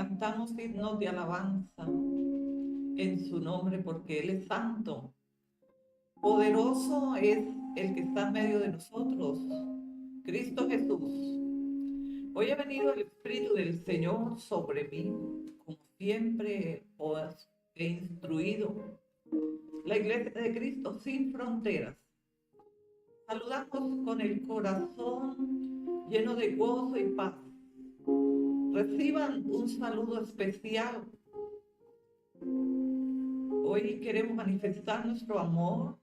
cantamos himnos de alabanza en su nombre porque Él es santo. Poderoso es el que está en medio de nosotros, Cristo Jesús. Hoy ha venido el Espíritu del Señor sobre mí, como siempre os he instruido. La Iglesia de Cristo sin fronteras. Saludamos con el corazón lleno de gozo y paz. Reciban un saludo especial. Hoy queremos manifestar nuestro amor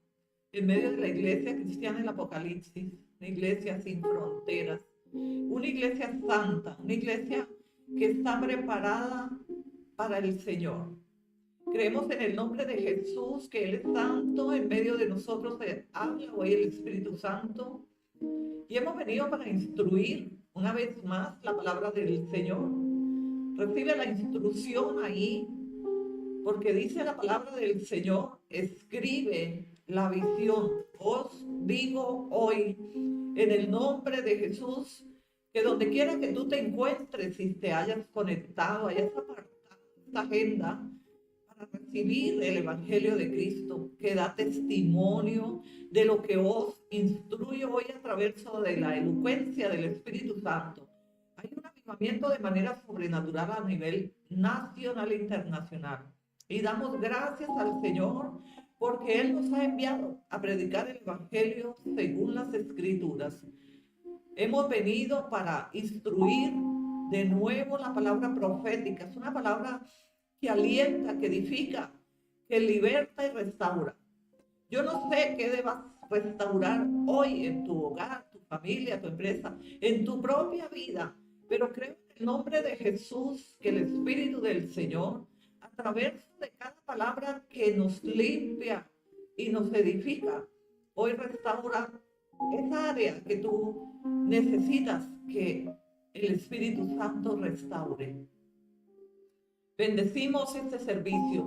en medio de la Iglesia Cristiana del Apocalipsis, una iglesia sin fronteras, una iglesia santa, una iglesia que está preparada para el Señor. Creemos en el nombre de Jesús, que Él es santo, en medio de nosotros habla hoy el Espíritu Santo. Y hemos venido para instruir una vez más la palabra del Señor. Recibe la instrucción ahí, porque dice la palabra del Señor, escribe la visión. Os digo hoy, en el nombre de Jesús, que donde quiera que tú te encuentres, si te hayas conectado, hayas apartado esta agenda para recibir el Evangelio de Cristo, que da testimonio de lo que os instruyo hoy a través de la elocuencia del Espíritu Santo. Hay un avivamiento de manera sobrenatural a nivel nacional e internacional. Y damos gracias al Señor porque Él nos ha enviado a predicar el Evangelio según las Escrituras. Hemos venido para instruir de nuevo la palabra profética. Es una palabra que alienta, que edifica, que liberta y restaura. Yo no sé qué debas restaurar hoy en tu hogar, tu familia, tu empresa, en tu propia vida, pero creo en el nombre de Jesús que el Espíritu del Señor, a través de cada palabra que nos limpia y nos edifica, hoy restaura esa área que tú necesitas que el Espíritu Santo restaure. Bendecimos este servicio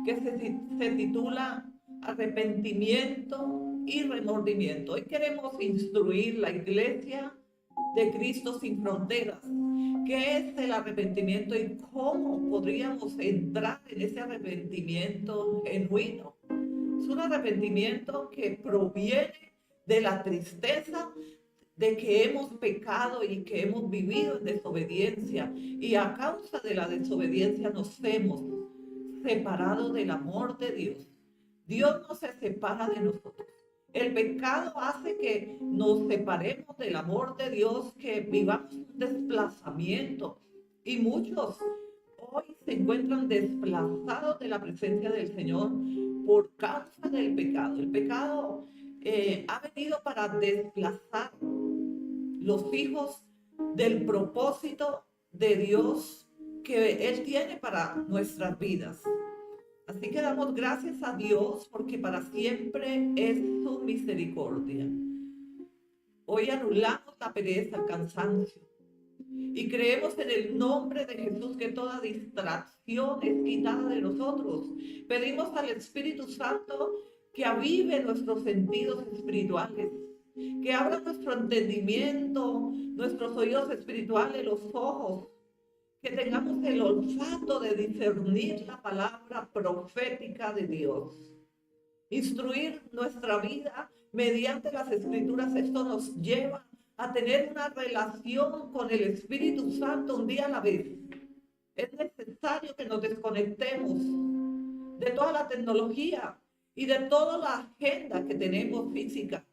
que se titula Arrepentimiento y Remordimiento. Hoy queremos instruir la Iglesia de Cristo sin fronteras. ¿Qué es el arrepentimiento y cómo podríamos entrar en ese arrepentimiento genuino? Es un arrepentimiento que proviene de la tristeza de que hemos pecado y que hemos vivido en desobediencia, y a causa de la desobediencia nos hemos separado del amor de Dios. Dios no se separa de nosotros. El pecado hace que nos separemos del amor de Dios, que vivamos un desplazamiento, y muchos hoy se encuentran desplazados de la presencia del Señor por causa del pecado. El pecado ha venido para desplazar los hijos del propósito de Dios que Él tiene para nuestras vidas. Así que damos gracias a Dios porque para siempre es su misericordia. Hoy anulamos la pereza, el cansancio, y creemos en el nombre de Jesús que toda distracción es quitada de nosotros. Pedimos al Espíritu Santo que avive nuestros sentidos espirituales, que abra nuestro entendimiento, nuestros oídos espirituales, los ojos, que tengamos el olfato de discernir la palabra profética de Dios. Instruir nuestra vida mediante las Escrituras. Esto nos lleva a tener una relación con el Espíritu Santo un día a la vez. Es necesario que nos desconectemos de toda la tecnología y de toda la agenda que tenemos física,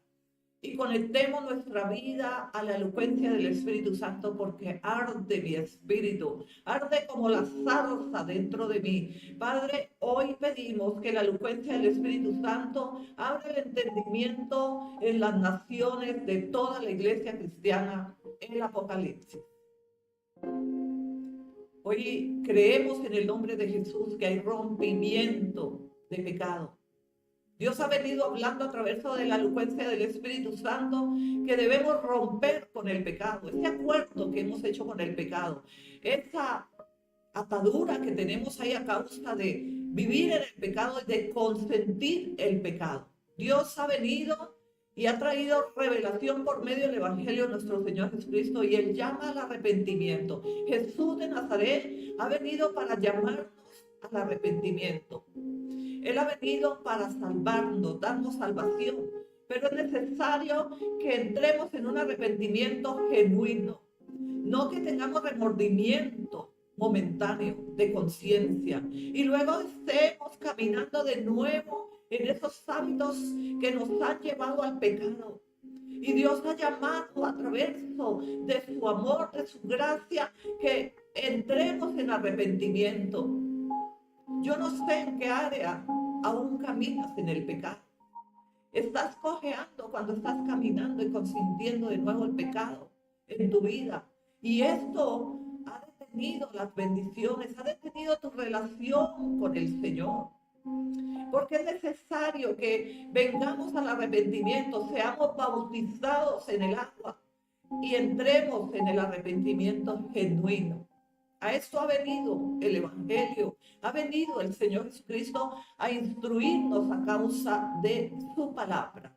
y conectemos nuestra vida a la elocuencia del Espíritu Santo, porque arde mi espíritu, arde como la zarza dentro de mí. Padre, hoy pedimos que la elocuencia del Espíritu Santo abra el entendimiento en las naciones de toda la iglesia cristiana en el Apocalipsis. Hoy creemos en el nombre de Jesús que hay rompimiento de pecado. Dios ha venido hablando a través de la elocuencia del Espíritu Santo que debemos romper con el pecado, ese acuerdo que hemos hecho con el pecado, esa atadura que tenemos ahí a causa de vivir en el pecado y de consentir el pecado. Dios ha venido y ha traído revelación por medio del Evangelio de nuestro Señor Jesucristo, y Él llama al arrepentimiento. Jesús de Nazaret ha venido para llamarnos al arrepentimiento. Él ha venido para salvarnos, darnos salvación, pero es necesario que entremos en un arrepentimiento genuino, no que tengamos remordimiento momentáneo de conciencia y luego estemos caminando de nuevo en esos hábitos que nos han llevado al pecado. Y Dios ha llamado a través de su amor, de su gracia, que entremos en arrepentimiento. Yo no sé en qué área aún caminas en el pecado. Estás cojeando cuando estás caminando y consintiendo de nuevo el pecado en tu vida. Y esto ha detenido las bendiciones, ha detenido tu relación con el Señor. Porque es necesario que vengamos al arrepentimiento, seamos bautizados en el agua y entremos en el arrepentimiento genuino. A esto ha venido el Evangelio, ha venido el Señor Jesucristo a instruirnos a causa de su palabra.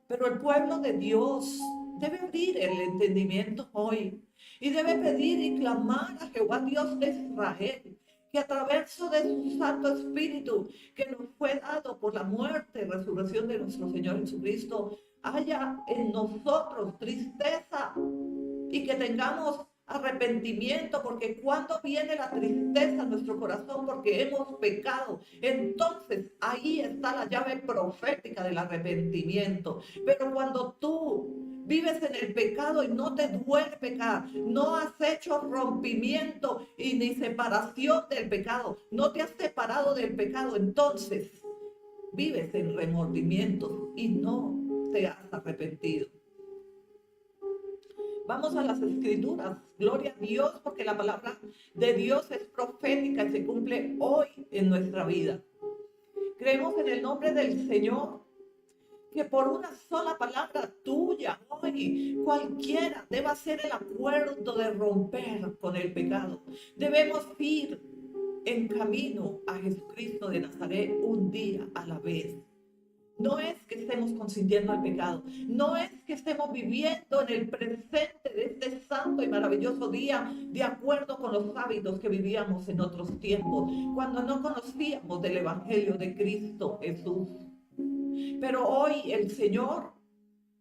Pero el pueblo de Dios debe abrir el entendimiento hoy y debe pedir y clamar a Jehová Dios de Israel, que a través de su Santo Espíritu, que nos fue dado por la muerte y resurrección de nuestro Señor Jesucristo, haya en nosotros tristeza y que tengamos arrepentimiento, porque cuando viene la tristeza en nuestro corazón porque hemos pecado, entonces ahí está la llave profética del arrepentimiento. Pero cuando tú vives en el pecado y no te duele pecar, no has hecho rompimiento y ni separación del pecado, no te has separado del pecado, entonces vives en remordimientos y no te has arrepentido. Vamos a las Escrituras. Gloria a Dios, porque la palabra de Dios es profética y se cumple hoy en nuestra vida. Creemos en el nombre del Señor, que por una sola palabra tuya hoy cualquiera debe hacer el acuerdo de romper con el pecado. Debemos ir en camino a Jesucristo de Nazaret un día a la vez. No es que estemos consintiendo el pecado, no es que estemos viviendo en el presente de este santo y maravilloso día de acuerdo con los hábitos que vivíamos en otros tiempos, cuando no conocíamos del Evangelio de Cristo Jesús. Pero hoy el Señor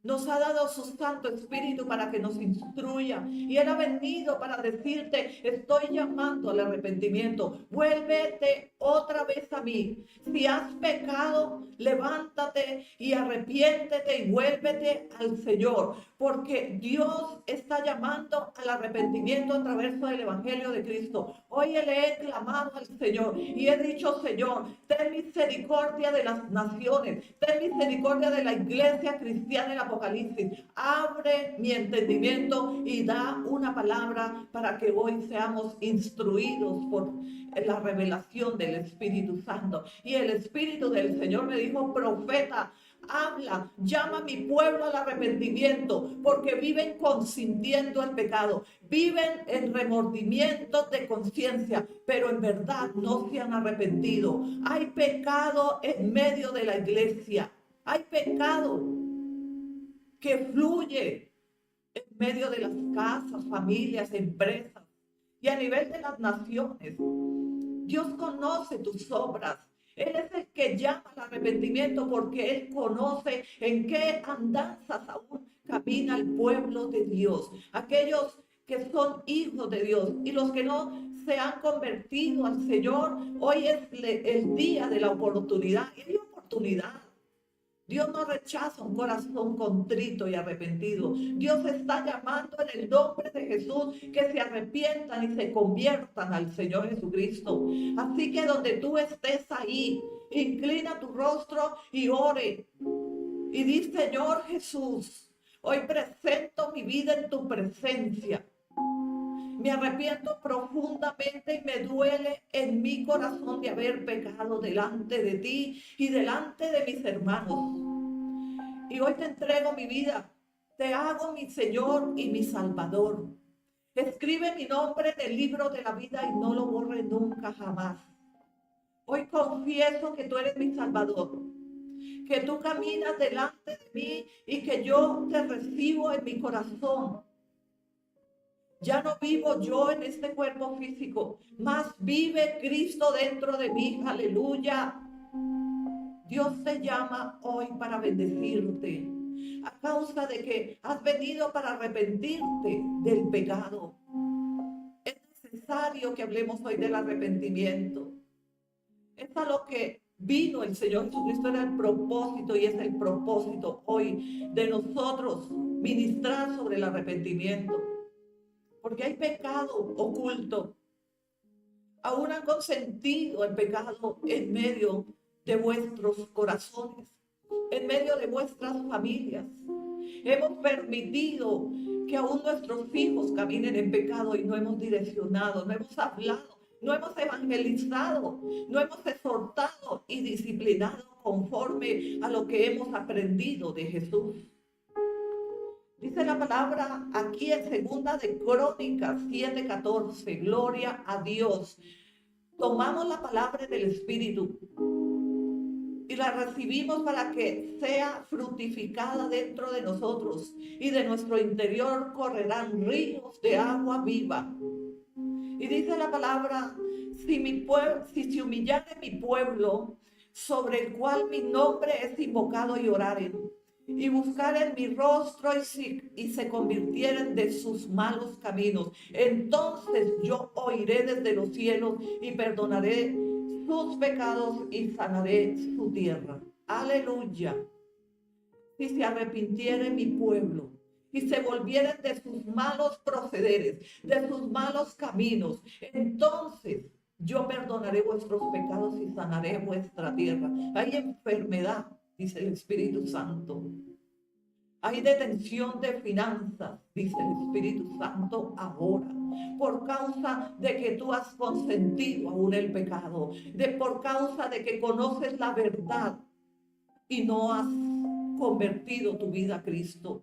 nos ha dado su Santo Espíritu para que nos instruya. Y Él ha venido para decirte, estoy llamando al arrepentimiento. Vuélvete otra vez a mí. Si has pecado, levántate y arrepiéntete y vuélvete al Señor. Porque Dios está llamando al arrepentimiento a través del Evangelio de Cristo. Hoy le he clamado al Señor y he dicho, Señor, ten misericordia de las naciones, ten misericordia de la iglesia cristiana en Apocalipsis. Abre mi entendimiento y da una palabra para que hoy seamos instruidos por la revelación del Espíritu Santo. Y el Espíritu del Señor me dijo, profeta, habla, llama a mi pueblo al arrepentimiento, porque viven consintiendo el pecado, viven en remordimiento de conciencia, pero en verdad no se han arrepentido. Hay pecado en medio de la iglesia, hay pecado que fluye en medio de las casas, familias, empresas y a nivel de las naciones. Dios conoce tus obras. Él es el que llama al arrepentimiento porque Él conoce en qué andanzas aún camina el pueblo de Dios. Aquellos que son hijos de Dios y los que no se han convertido al Señor, hoy es el día de la oportunidad. Y hay oportunidad. Dios no rechaza un corazón contrito y arrepentido. Dios está llamando en el nombre de Jesús que se arrepientan y se conviertan al Señor Jesucristo. Así que donde tú estés ahí, inclina tu rostro y ore. Y di, Señor Jesús, hoy presento mi vida en tu presencia. Me arrepiento profundamente y me duele en mi corazón de haber pecado delante de ti y delante de mis hermanos. Y hoy te entrego mi vida, te hago mi Señor y mi Salvador. Escribe mi nombre en el libro de la vida y no lo borre nunca jamás. Hoy confieso que tú eres mi Salvador, que tú caminas delante de mí y que yo te recibo en mi corazón. Ya no vivo yo en este cuerpo físico, mas vive Cristo dentro de mí. Aleluya. Dios te llama hoy para bendecirte, a causa de que has venido para arrepentirte del pecado. Es necesario que hablemos hoy del arrepentimiento. Es a lo que vino el Señor Jesucristo, era el propósito y es el propósito hoy de nosotros ministrar sobre el arrepentimiento. Porque hay pecado oculto. Aún han consentido el pecado en medio de vuestros corazones, en medio de vuestras familias. Hemos permitido que aún nuestros hijos caminen en pecado y no hemos direccionado, no hemos hablado, no hemos evangelizado, no hemos exhortado y disciplinado conforme a lo que hemos aprendido de Jesús. Dice la palabra aquí en Segunda de Crónicas 7:14, gloria a Dios. Tomamos la palabra del Espíritu y la recibimos para que sea fructificada dentro de nosotros, y de nuestro interior correrán ríos de agua viva. Y dice la palabra, si se humillare mi pueblo, sobre el cual mi nombre es invocado, y oraren, y buscaren mi rostro, y se convirtieren de sus malos caminos, entonces yo oiré desde los cielos y perdonaré sus pecados y sanaré su tierra. Aleluya. Si se arrepintiere mi pueblo y se volvieren de sus malos procederes, de sus malos caminos, entonces yo perdonaré vuestros pecados y sanaré vuestra tierra. Hay enfermedad, dice el Espíritu Santo. Hay detención de finanzas, dice el Espíritu Santo ahora, por causa de que tú has consentido aún el pecado, por causa de que conoces la verdad y no has convertido tu vida a Cristo.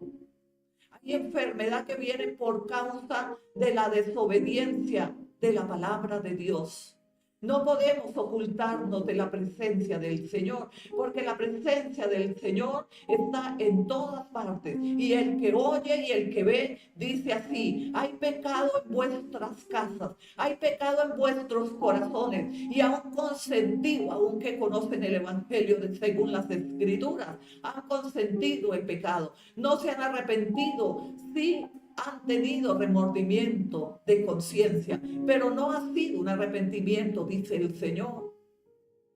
Hay enfermedad que viene por causa de la desobediencia de la palabra de Dios. No podemos ocultarnos de la presencia del Señor, porque la presencia del Señor está en todas partes. Y el que oye y el que ve dice así: hay pecado en vuestras casas, hay pecado en vuestros corazones, y aún consentido, aún que conocen el Evangelio según las Escrituras, han consentido el pecado, no se han arrepentido. Sí, han tenido remordimiento de conciencia, pero no ha sido un arrepentimiento, dice el Señor.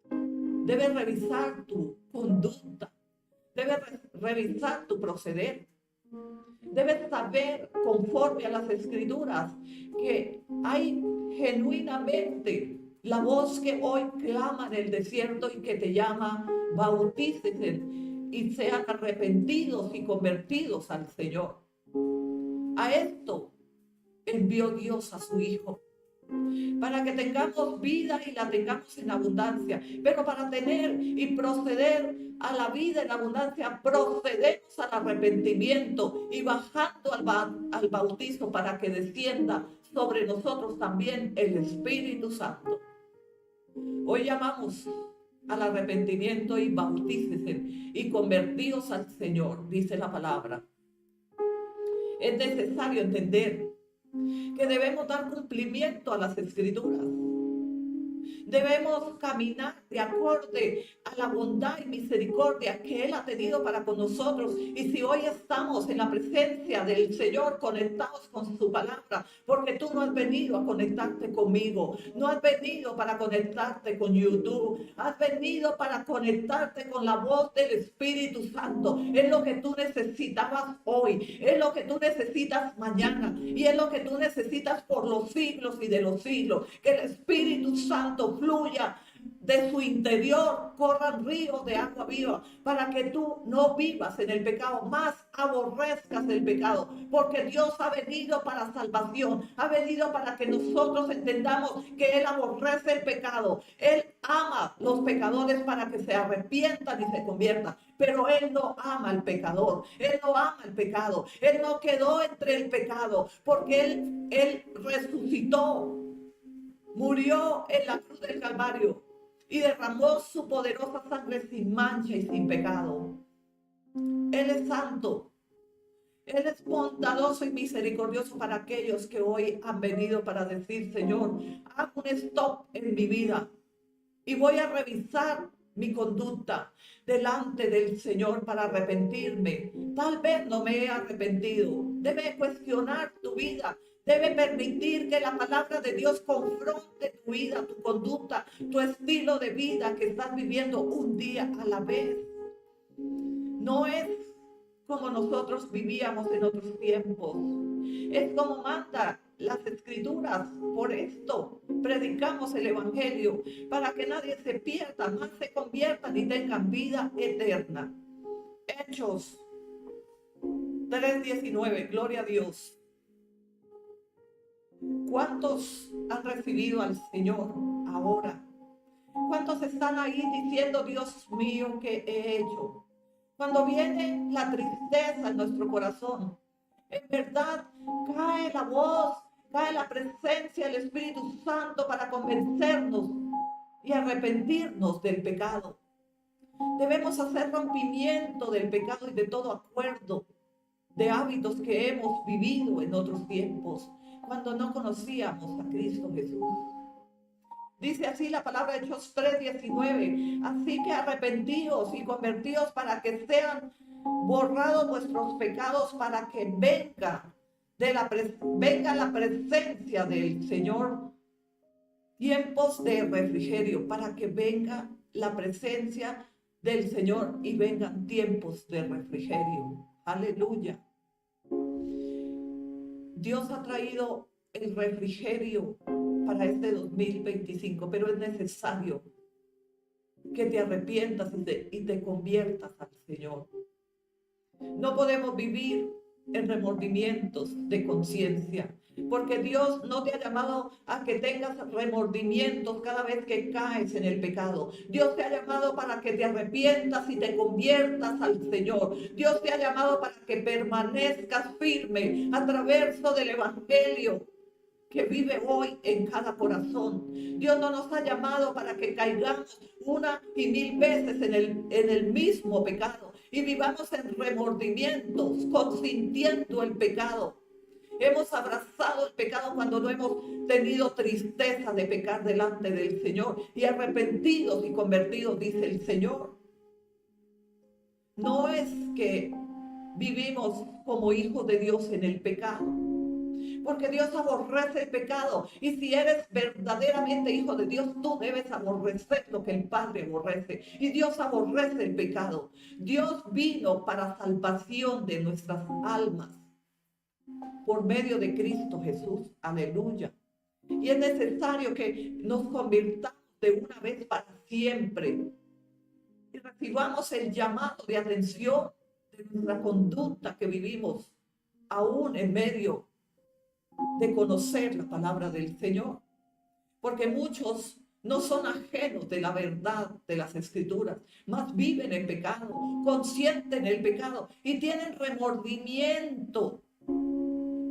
Debes revisar tu conducta, debes revisar tu proceder, debes saber, conforme a las Escrituras, que hay genuinamente la voz que hoy clama en el desierto y que te llama: bautícese y sean arrepentidos y convertidos al Señor. A esto envió Dios a su Hijo, para que tengamos vida y la tengamos en abundancia. Pero para tener y proceder a la vida en abundancia, procedemos al arrepentimiento y bajando al bautismo, para que descienda sobre nosotros también el Espíritu Santo. Hoy llamamos al arrepentimiento y bautícese y convertidos al Señor, dice la palabra. Es necesario entender que debemos dar cumplimiento a las Escrituras. Debemos caminar de acorde a la bondad y misericordia que Él ha tenido para con nosotros. Y si hoy estamos en la presencia del Señor, conectados con su palabra, porque tú no has venido a conectarte conmigo, no has venido para conectarte con YouTube, has venido para conectarte con la voz del Espíritu Santo. Es lo que tú necesitabas hoy, es lo que tú necesitas mañana, y es lo que tú necesitas por los siglos y de los siglos. Que el Espíritu Santo fluya de su interior, corran ríos de agua viva, para que tú no vivas en el pecado, más aborrezcas el pecado, porque Dios ha venido para salvación, ha venido para que nosotros entendamos que Él aborrece el pecado. Él ama los pecadores para que se arrepientan y se conviertan, pero Él no ama al pecador, Él no ama el pecado, Él no quedó entre el pecado, porque Él resucitó, murió en la cruz del Calvario y derramó su poderosa sangre sin mancha y sin pecado. Él es santo. Él es bondadoso y misericordioso para aquellos que hoy han venido para decir: Señor, haz un stop en mi vida y voy a revisar mi conducta delante del Señor para arrepentirme. Tal vez no me he arrepentido. Debe cuestionar tu vida. Debe permitir que la palabra de Dios confronte tu vida, tu conducta, tu estilo de vida que estás viviendo un día a la vez. No es como nosotros vivíamos en otros tiempos. Es como manda las Escrituras. Por esto predicamos el Evangelio, para que nadie se pierda, más se conviertan y tengan vida eterna. Hechos 3:19, gloria a Dios. ¿Cuántos han recibido al Señor ahora? ¿Cuántos están ahí diciendo: Dios mío, ¿qué he hecho? Cuando viene la tristeza en nuestro corazón, en verdad cae la voz, cae la presencia del Espíritu Santo para convencernos y arrepentirnos del pecado. Debemos hacer rompimiento del pecado y de todo acuerdo de hábitos que hemos vivido en otros tiempos, cuando no conocíamos a Cristo Jesús. Dice así la palabra de Hechos 3:19. Así que arrepentíos y convertíos para que sean borrados vuestros pecados, para que venga la presencia del Señor. Tiempos de refrigerio, para que venga la presencia del Señor y vengan tiempos de refrigerio. Aleluya. Dios ha traído el refrigerio para este 2025, pero es necesario que te arrepientas y te conviertas al Señor. No podemos vivir en remordimientos de conciencia, porque Dios no te ha llamado a que tengas remordimientos cada vez que caes en el pecado. Dios te ha llamado para que te arrepientas y te conviertas al Señor. Dios te ha llamado para que permanezcas firme a través del Evangelio que vive hoy en cada corazón. Dios no nos ha llamado para que caigamos una y mil veces en el mismo pecado y vivamos en remordimientos, consintiendo el pecado. Hemos abrazado el pecado cuando no hemos tenido tristeza de pecar delante del Señor, y arrepentidos y convertidos, dice el Señor. No es que vivimos como hijos de Dios en el pecado, porque Dios aborrece el pecado, y si eres verdaderamente hijo de Dios, tú debes aborrecer lo que el Padre aborrece, y Dios aborrece el pecado. Dios vino para salvación de nuestras almas por medio de Cristo Jesús. Aleluya. Y es necesario que nos convirtamos de una vez para siempre y recibamos el llamado de atención de nuestra conducta que vivimos aún en medio de conocer la palabra del Señor, porque muchos no son ajenos de la verdad de las Escrituras, mas viven en pecado, consienten el pecado y tienen remordimiento,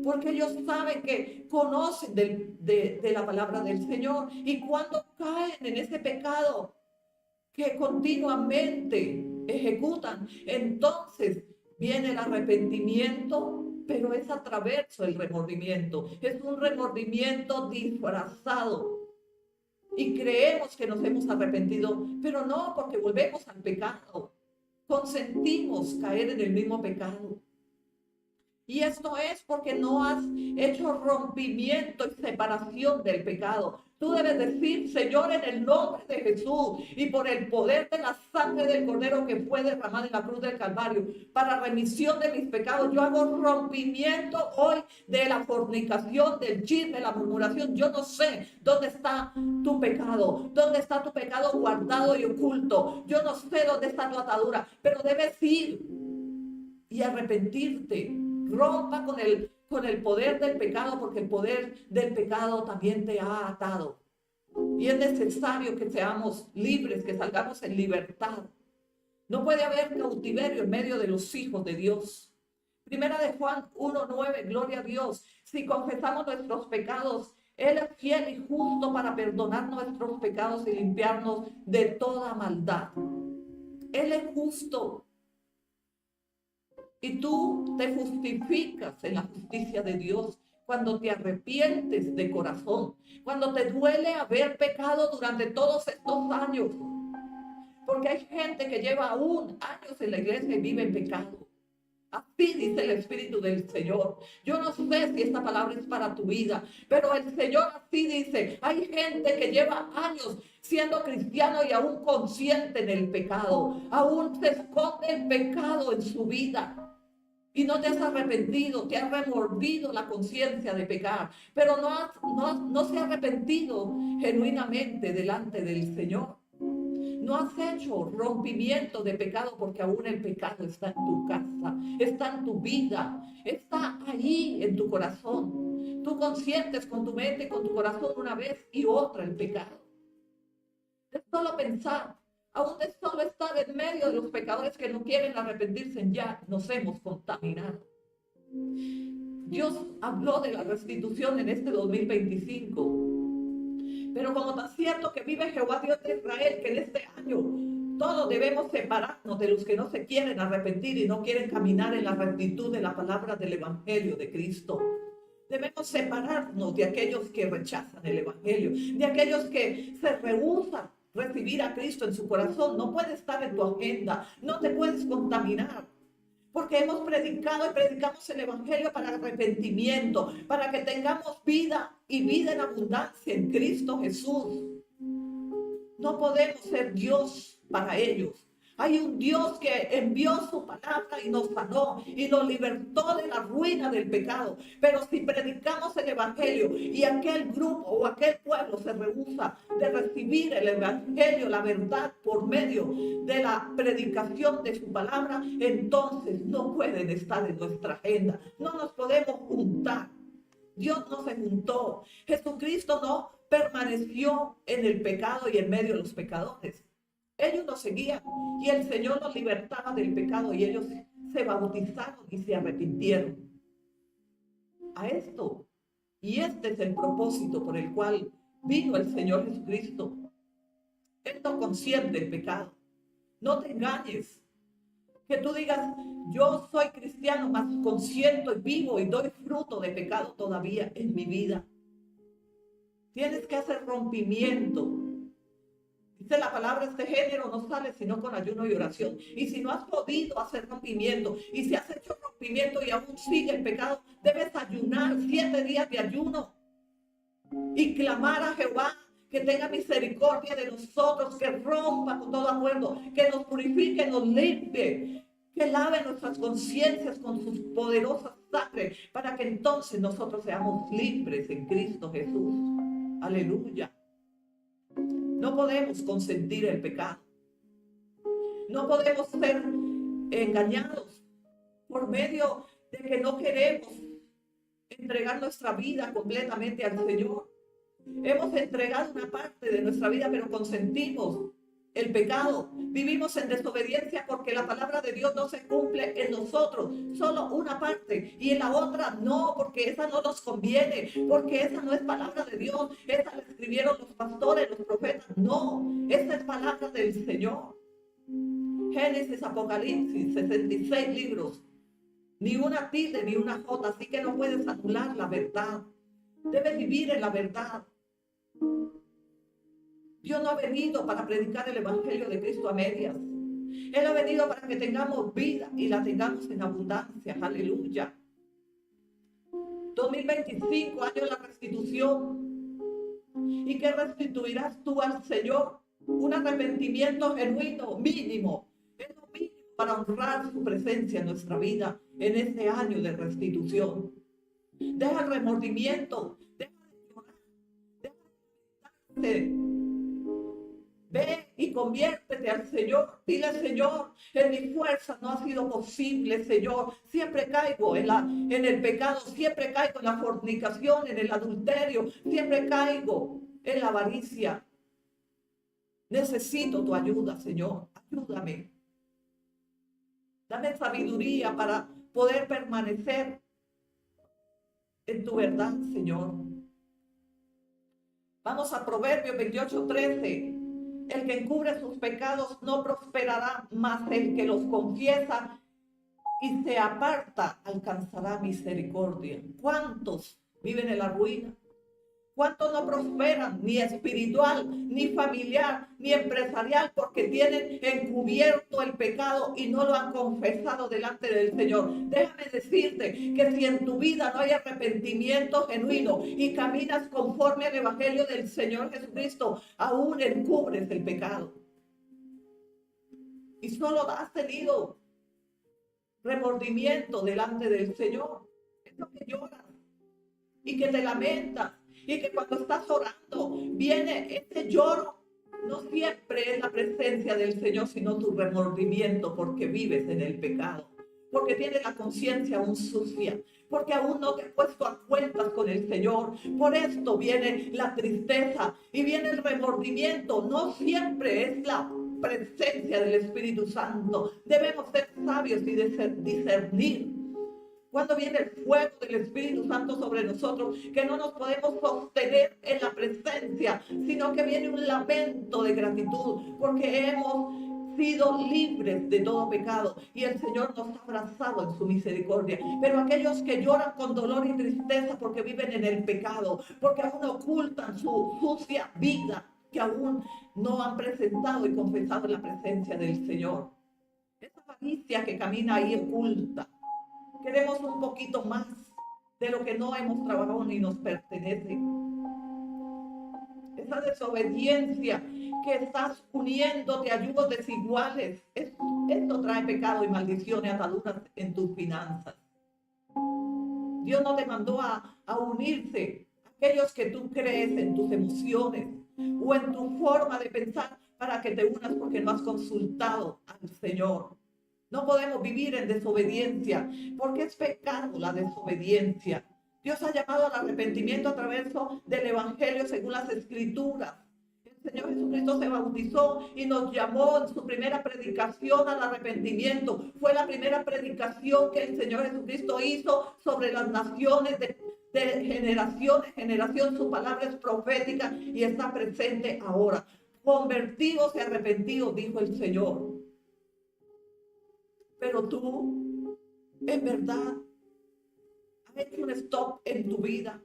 porque ellos saben que conocen de la palabra del Señor, y cuando caen en ese pecado que continuamente ejecutan, entonces viene el arrepentimiento, pero es a través del remordimiento. Es un remordimiento disfrazado. Y creemos que nos hemos arrepentido, pero no, porque volvemos al pecado. Consentimos caer en el mismo pecado. Y esto es porque no has hecho rompimiento y separación del pecado. Tú debes decir: Señor, en el nombre de Jesús y por el poder de la sangre del Cordero que fue derramada en la cruz del Calvario, para remisión de mis pecados, yo hago rompimiento hoy de la fornicación, del chisme, de la murmuración. Yo no sé dónde está tu pecado, dónde está tu pecado guardado y oculto. Yo no sé dónde está tu atadura, pero debes ir y arrepentirte. Rompa con el poder del pecado, porque el poder del pecado también te ha atado. Y es necesario que seamos libres, que salgamos en libertad. No puede haber cautiverio en medio de los hijos de Dios. Primera de Juan 1:9, gloria a Dios. Si confesamos nuestros pecados, Él es fiel y justo para perdonar nuestros pecados y limpiarnos de toda maldad. Él es justo. Y tú te justificas en la justicia de Dios cuando te arrepientes de corazón, cuando te duele haber pecado durante todos estos años. Porque hay gente que lleva aún años en la iglesia y vive en pecado. Así dice el Espíritu del Señor. Yo no sé si esta palabra es para tu vida, pero el Señor así dice. Hay gente que lleva años siendo cristiano y aún consciente en el pecado. Aún se esconde el pecado en su vida. Y no te has arrepentido, te has remordido la conciencia de pecar, pero no se ha arrepentido genuinamente delante del Señor. No has hecho rompimiento de pecado porque aún el pecado está en tu casa, está en tu vida, está allí en tu corazón. Tú consientes con tu mente y con tu corazón una vez y otra el pecado. Es solo pensar, aún es solo estar en medio de los pecadores que no quieren arrepentirse, ya nos hemos contaminado. Dios habló de la restitución en este 2025. Pero como tan cierto que vive Jehová Dios de Israel, que en este año todos debemos separarnos de los que no se quieren arrepentir y no quieren caminar en la rectitud de la palabra del Evangelio de Cristo. Debemos separarnos de aquellos que rechazan el Evangelio, de aquellos que se rehúsan recibir a Cristo en su corazón. No puede estar en tu agenda, no te puedes contaminar. Porque hemos predicado y predicamos el Evangelio para arrepentimiento, para que tengamos vida y vida en abundancia en Cristo Jesús. No podemos ser Dios para ellos. Hay un Dios que envió su palabra y nos sanó y nos libertó de la ruina del pecado. Pero si predicamos el Evangelio y aquel grupo o aquel pueblo se rehúsa de recibir el Evangelio, la verdad, por medio de la predicación de su palabra, entonces no pueden estar en nuestra agenda. No nos podemos juntar. Dios no se juntó. Jesucristo no permaneció en el pecado y en medio de los pecadores. Ellos nos seguían y el Señor nos libertaba del pecado y ellos se bautizaron y se arrepintieron. A esto, y este es el propósito por el cual vino el Señor Jesucristo. Él no consiente el pecado. No te engañes. Que tú digas, yo soy cristiano, mas consiento y vivo y doy fruto de pecado todavía en mi vida. Tienes que hacer rompimiento. Dice la palabra, este género no sale sino con ayuno y oración. Y si no has podido hacer rompimiento, y si has hecho rompimiento y aún sigue el pecado, debes ayunar 7 días de ayuno y clamar a Jehová que tenga misericordia de nosotros, que rompa con todo acuerdo, que nos purifique, nos limpie, que lave nuestras conciencias con sus poderosas sangre, para que entonces nosotros seamos libres en Cristo Jesús. Aleluya. No podemos consentir el pecado. No podemos ser engañados por medio de que no queremos entregar nuestra vida completamente al Señor. Hemos entregado una parte de nuestra vida, pero consentimos el pecado. Vivimos en desobediencia porque la palabra de Dios no se cumple en nosotros, solo una parte, y en la otra no, porque esa no nos conviene, porque esa no es palabra de Dios, esa la escribieron los pastores, los profetas. No, esa es palabra del Señor. Génesis, Apocalipsis, 66 libros, ni una tilde ni una jota, así que no puedes anular la verdad. Debes vivir en la verdad. Dios no ha venido para predicar el Evangelio de Cristo a medias. Él ha venido para que tengamos vida y la tengamos en abundancia. Aleluya. 2025, año de la restitución. ¿Y qué restituirás tú al Señor? Un arrepentimiento genuino, mínimo. Es lo mínimo para honrar su presencia en nuestra vida en este año de restitución. Deja el remordimiento. Deja de llorar. Deja de ve y conviértete al Señor. Dile, Señor, en mi fuerza no ha sido posible, Señor. Siempre caigo en el pecado, siempre caigo en la fornicación, en el adulterio, siempre caigo en la avaricia. Necesito tu ayuda, Señor. Ayúdame. Dame sabiduría para poder permanecer en tu verdad, Señor. Vamos a Proverbios 28:13. El que encubre sus pecados no prosperará, mas el que los confiesa y se aparta alcanzará misericordia. ¿Cuántos viven en la ruina? ¿Cuántos no prosperan, ni espiritual, ni familiar, ni empresarial, porque tienen encubierto el pecado y no lo han confesado delante del Señor? Déjame decirte que si en tu vida no hay arrepentimiento genuino y caminas conforme al Evangelio del Señor Jesucristo, aún encubres el pecado. Y solo has tenido remordimiento delante del Señor. Es lo que lloras y que te lamentas. Y que cuando estás orando, viene este lloro. No siempre es la presencia del Señor, sino tu remordimiento porque vives en el pecado. Porque tienes la conciencia aún sucia. Porque aún no te has puesto a cuentas con el Señor. Por esto viene la tristeza y viene el remordimiento. No siempre es la presencia del Espíritu Santo. Debemos ser sabios y discernir cuando viene el fuego del Espíritu Santo sobre nosotros, que no nos podemos sostener en la presencia, sino que viene un lamento de gratitud, porque hemos sido libres de todo pecado y el Señor nos ha abrazado en su misericordia. Pero aquellos que lloran con dolor y tristeza porque viven en el pecado, porque aún ocultan su sucia vida, que aún no han presentado y confesado en la presencia del Señor. Esa malicia que camina ahí oculta. Queremos un poquito más de lo que no hemos trabajado ni nos pertenece. Esa desobediencia que estás uniéndote a yugos desiguales, esto trae pecado y maldición y ataduras en tus finanzas. Dios no te mandó a unirse a aquellos que tú crees en tus emociones o en tu forma de pensar para que te unas porque no has consultado al Señor. No podemos vivir en desobediencia, porque es pecado la desobediencia. Dios ha llamado al arrepentimiento a través del Evangelio según las Escrituras. El Señor Jesucristo se bautizó y nos llamó en su primera predicación al arrepentimiento. Fue la primera predicación que el Señor Jesucristo hizo sobre las naciones de generación en generación. Su palabra es profética y está presente ahora. Convertidos y arrepentidos, dijo el Señor. Pero tú, en verdad, has hecho un stop en tu vida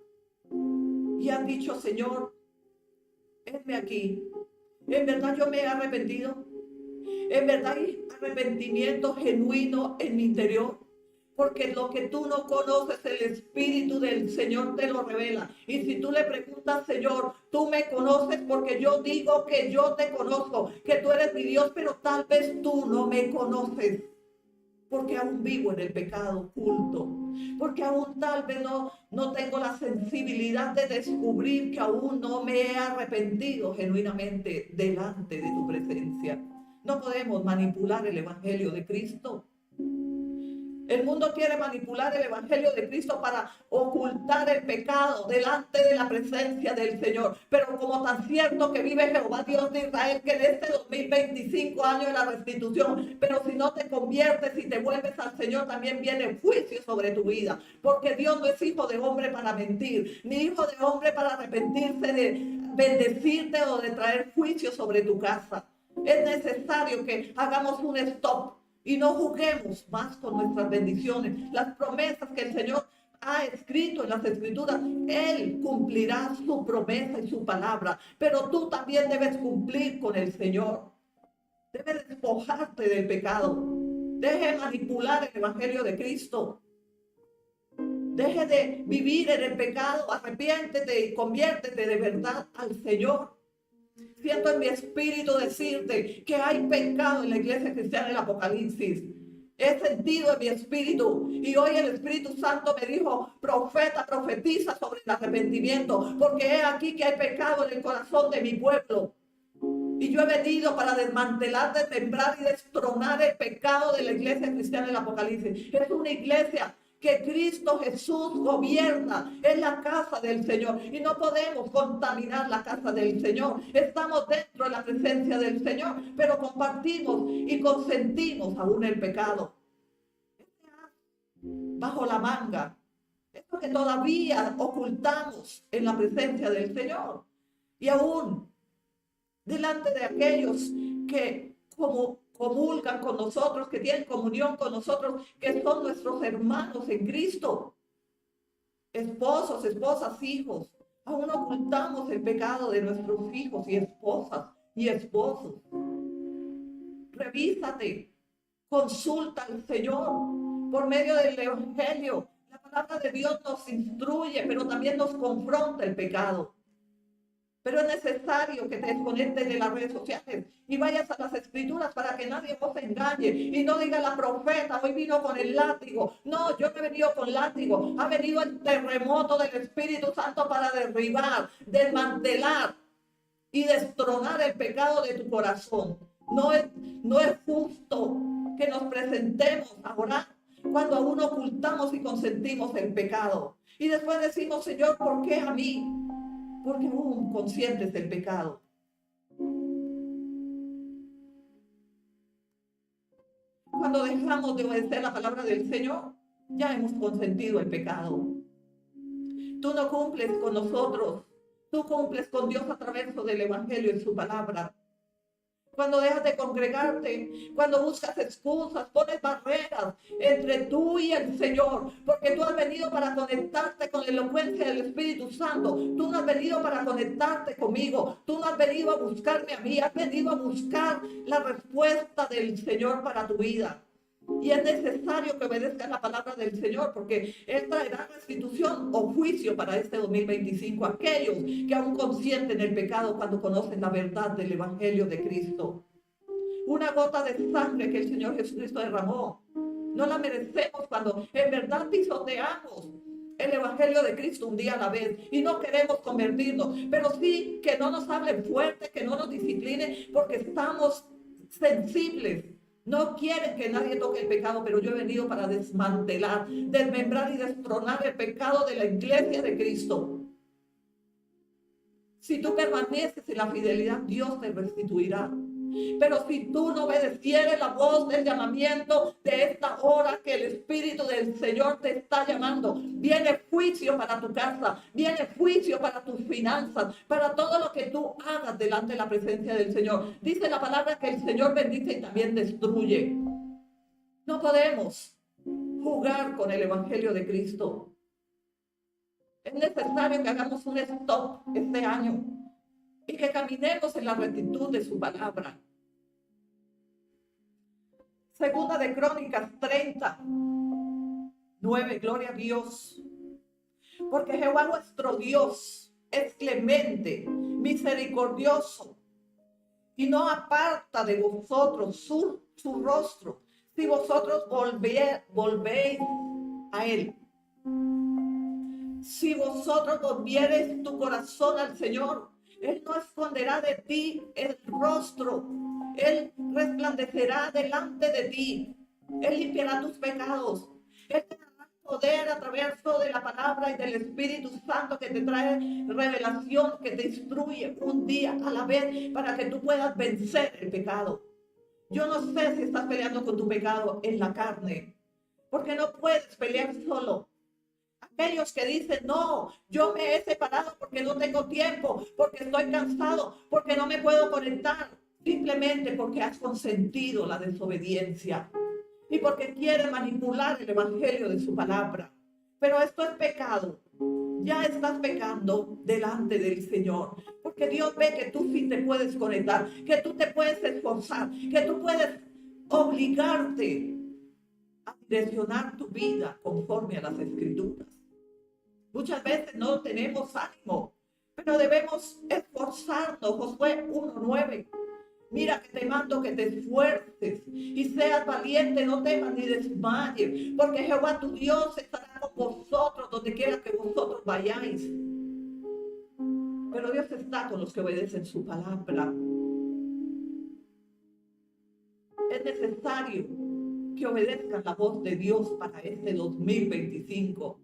y has dicho, Señor, heme aquí. En verdad yo me he arrepentido. En verdad hay arrepentimiento genuino en mi interior. Porque lo que tú no conoces, el Espíritu del Señor te lo revela. Y si tú le preguntas, Señor, tú me conoces porque yo digo que yo te conozco, que tú eres mi Dios, pero tal vez tú no me conoces. Porque aún vivo en el pecado oculto, porque aún tal vez no tengo la sensibilidad de descubrir que aún no me he arrepentido genuinamente delante de tu presencia. No podemos manipular el Evangelio de Cristo. El mundo quiere manipular el Evangelio de Cristo para ocultar el pecado delante de la presencia del Señor. Pero como tan cierto que vive Jehová Dios de Israel, que en este 2025 año de la restitución, pero si no te conviertes y te vuelves al Señor, también viene juicio sobre tu vida. Porque Dios no es hijo de hombre para mentir, ni hijo de hombre para arrepentirse de bendecirte o de traer juicio sobre tu casa. Es necesario que hagamos un stop y no juguemos más con nuestras bendiciones. Las promesas que el Señor ha escrito en las Escrituras, Él cumplirá su promesa y su palabra. Pero tú también debes cumplir con el Señor. Debes despojarte del pecado. Deje manipular el Evangelio de Cristo. Deje de vivir en el pecado. Arrepiéntete y conviértete de verdad al Señor. Siento en mi espíritu decirte que hay pecado en la iglesia cristiana del Apocalipsis. He sentido en mi espíritu y hoy el Espíritu Santo me dijo, profeta, profetiza sobre el arrepentimiento, porque he aquí que hay pecado en el corazón de mi pueblo. Y yo he venido para desmantelar, desmembrar y destronar el pecado de la iglesia cristiana del Apocalipsis. Es una iglesia que Cristo Jesús gobierna, es la casa del Señor y no podemos contaminar la casa del Señor. Estamos dentro de la presencia del Señor, pero compartimos y consentimos aún el pecado. Bajo la manga, esto que todavía ocultamos en la presencia del Señor. y aún delante de aquellos que comulgan con nosotros, que tienen comunión con nosotros, que son nuestros hermanos en Cristo, esposos, esposas, hijos. Aún ocultamos el pecado de nuestros hijos y esposas y esposos. Revísate, consulta al Señor por medio del Evangelio. La palabra de Dios nos instruye, pero también nos confronta el pecado. Pero es necesario que te desconectes de las redes sociales y vayas a las escrituras para que nadie os engañe y no diga la profeta, hoy vino con el látigo. No, yo no he venido con látigo. Ha venido el terremoto del Espíritu Santo para derribar, desmantelar y destronar el pecado de tu corazón. No es justo que nos presentemos ahora cuando aún ocultamos y consentimos el pecado. Y después decimos, Señor, ¿por qué a mí? Porque aún conscientes del pecado. Cuando dejamos de obedecer la palabra del Señor, ya hemos consentido el pecado. Tú no cumples con nosotros, tú cumples con Dios a través del Evangelio y su palabra. Cuando dejas de congregarte, cuando buscas excusas, pones barreras entre tú y el Señor, porque tú has venido para conectarte con la elocuencia del Espíritu Santo. Tú no has venido para conectarte conmigo, tú no has venido a buscarme a mí, has venido a buscar la respuesta del Señor para tu vida. Y es necesario que obedezcas la palabra del Señor, porque Él traerá restitución o juicio para este 2025 a aquellos que aún consienten el pecado cuando conocen la verdad del Evangelio de Cristo. Una gota de sangre que el Señor Jesucristo derramó, no la merecemos cuando en verdad pisoteamos el Evangelio de Cristo un día a la vez y no queremos convertirnos, pero sí que no nos hablen fuerte, que no nos disciplinen, porque estamos sensibles. No quieren que nadie toque el pecado, pero yo he venido para desmantelar, desmembrar y destronar el pecado de la iglesia de Cristo. Si tú permaneces en la fidelidad, Dios te restituirá. Pero si tú no obedecieres la voz del llamamiento de esta hora que el Espíritu del Señor te está llamando, viene juicio para tu casa, viene juicio para tus finanzas, para todo lo que tú hagas delante de la presencia del Señor. Dice la palabra que el Señor bendice y también destruye. No podemos jugar con el Evangelio de Cristo. Es necesario que hagamos un stop este año y que caminemos en la rectitud de su palabra. Segunda de Crónicas 30:9, gloria a Dios. Porque Jehová vuestro Dios es clemente, misericordioso, y no aparta de vosotros su rostro, si vosotros volvéis a Él. Si vosotros volviereis tu corazón al Señor, Él no esconderá de ti el rostro. Él resplandecerá delante de ti. Él limpiará tus pecados. Él te dará poder a través de la palabra y del Espíritu Santo que te trae revelación, que te instruye un día a la vez para que tú puedas vencer el pecado. Yo no sé si estás peleando con tu pecado en la carne, porque no puedes pelear solo. Aquellos que dicen, no, yo me he separado porque no tengo tiempo, porque estoy cansado, porque no me puedo conectar, simplemente porque has consentido la desobediencia y porque quiere manipular el Evangelio de su palabra. Pero esto es pecado. Ya estás pecando delante del Señor, porque Dios ve que tú sí te puedes conectar, que tú te puedes esforzar, que tú puedes obligarte a direccionar tu vida conforme a las Escrituras. Muchas veces no tenemos ánimo, pero debemos esforzarnos. Josué 1:9. Mira que te mando que te esfuerces y seas valiente, no temas ni desmayes, porque Jehová tu Dios estará con vosotros donde quiera que vosotros vayáis. Pero Dios está con los que obedecen su palabra. Es necesario que obedezcan la voz de Dios para este 2025.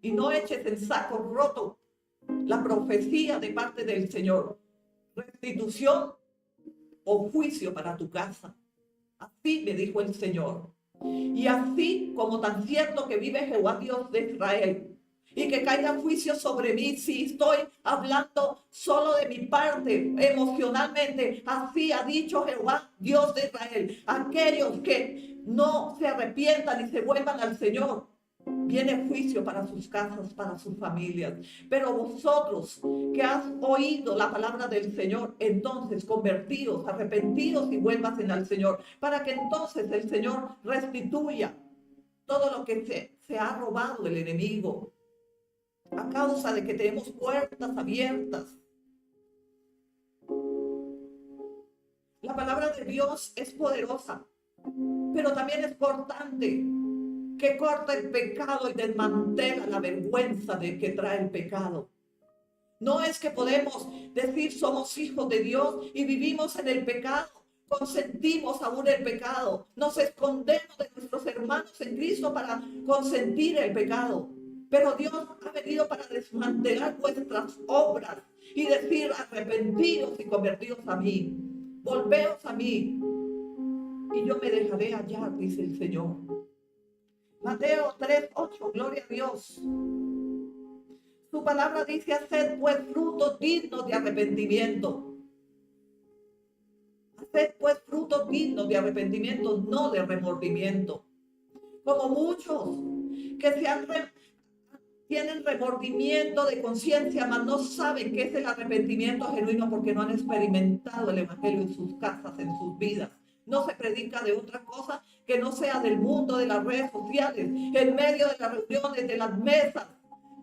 Y no eches en saco roto la profecía de parte del Señor. Restitución o juicio para tu casa. Así me dijo el Señor. Y así como tan cierto que vive Jehová Dios de Israel, y que caiga juicio sobre mí si estoy hablando solo de mi parte emocionalmente. Así ha dicho Jehová, Dios de Israel. Aquellos que no se arrepientan y se vuelvan al Señor, viene juicio para sus casas, para sus familias. Pero vosotros que has oído la palabra del Señor, entonces convertidos, arrepentidos y vuelvas al Señor, para que entonces el Señor restituya todo lo que se ha robado el enemigo a causa de que tenemos puertas abiertas. La palabra de Dios es poderosa, pero también es cortante, que corta el pecado y desmantela la vergüenza de que trae el pecado. No es que podemos decir somos hijos de Dios y vivimos en el pecado, consentimos aún el pecado, nos escondemos de nuestros hermanos en Cristo para consentir el pecado. Pero Dios ha venido para desmantelar vuestras obras y decir arrepentidos y convertidos a mí, volveos a mí y yo me dejaré hallar, dice el Señor. Mateo 3:8, gloria a Dios. Su palabra dice: haced pues frutos dignos de arrepentimiento. Haced pues frutos dignos de arrepentimiento, no de remordimiento. Como muchos que tienen remordimiento de conciencia, mas no saben qué es el arrepentimiento genuino porque no han experimentado el evangelio en sus casas, en sus vidas. No se predica de otra cosa que no sea del mundo, de las redes sociales, en medio de las reuniones, de las mesas,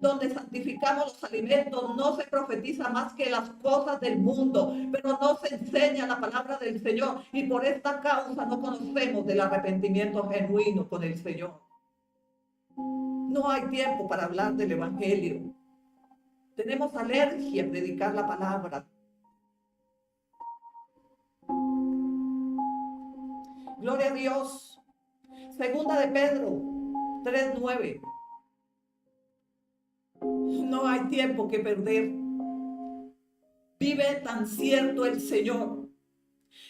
donde santificamos los alimentos. No se profetiza más que las cosas del mundo, pero no se enseña la palabra del Señor, y por esta causa no conocemos del arrepentimiento genuino con el Señor. No hay tiempo para hablar del evangelio. Tenemos alergia a predicar la palabra. Gloria a Dios. Segunda de Pedro 3:9. No hay tiempo que perder. Vive tan cierto el Señor,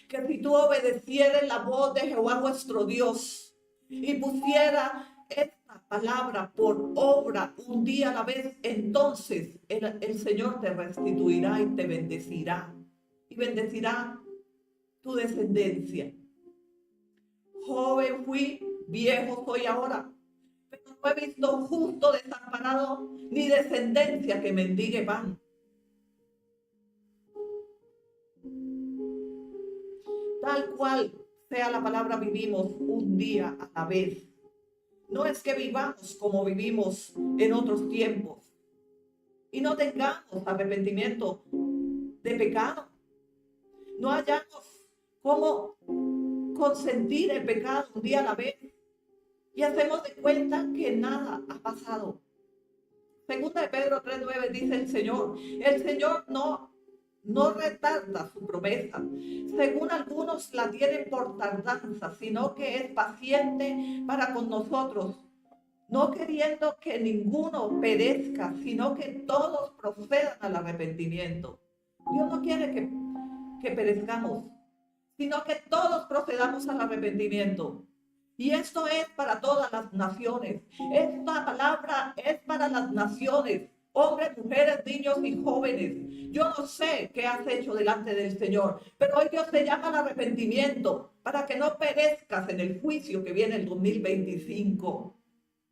que si tú obedecieres la voz de Jehová vuestro Dios y pusiera esta palabra por obra un día a la vez, entonces el Señor te restituirá y te bendecirá. Y bendecirá tu descendencia. Joven fui, viejo soy ahora, pero no he visto justo desamparado, ni descendencia que mendigue pan. Tal cual sea la palabra, vivimos un día a la vez. No es que vivamos como vivimos en otros tiempos y no tengamos arrepentimiento de pecado. No hayamos cómo consentir el pecado un día a la vez y hacemos de cuenta que nada ha pasado. Segunda de Pedro 3:9 dice el Señor no retarda su promesa, según algunos la tienen por tardanza, sino que es paciente para con nosotros, no queriendo que ninguno perezca, sino que todos procedan al arrepentimiento. Dios no quiere que perezcamos, sino que todos procedamos al arrepentimiento. Y esto es para todas las naciones. Esta palabra es para las naciones, hombres, mujeres, niños y jóvenes. Yo no sé qué has hecho delante del Señor, pero hoy Dios te llama al arrepentimiento para que no perezcas en el juicio que viene el 2025.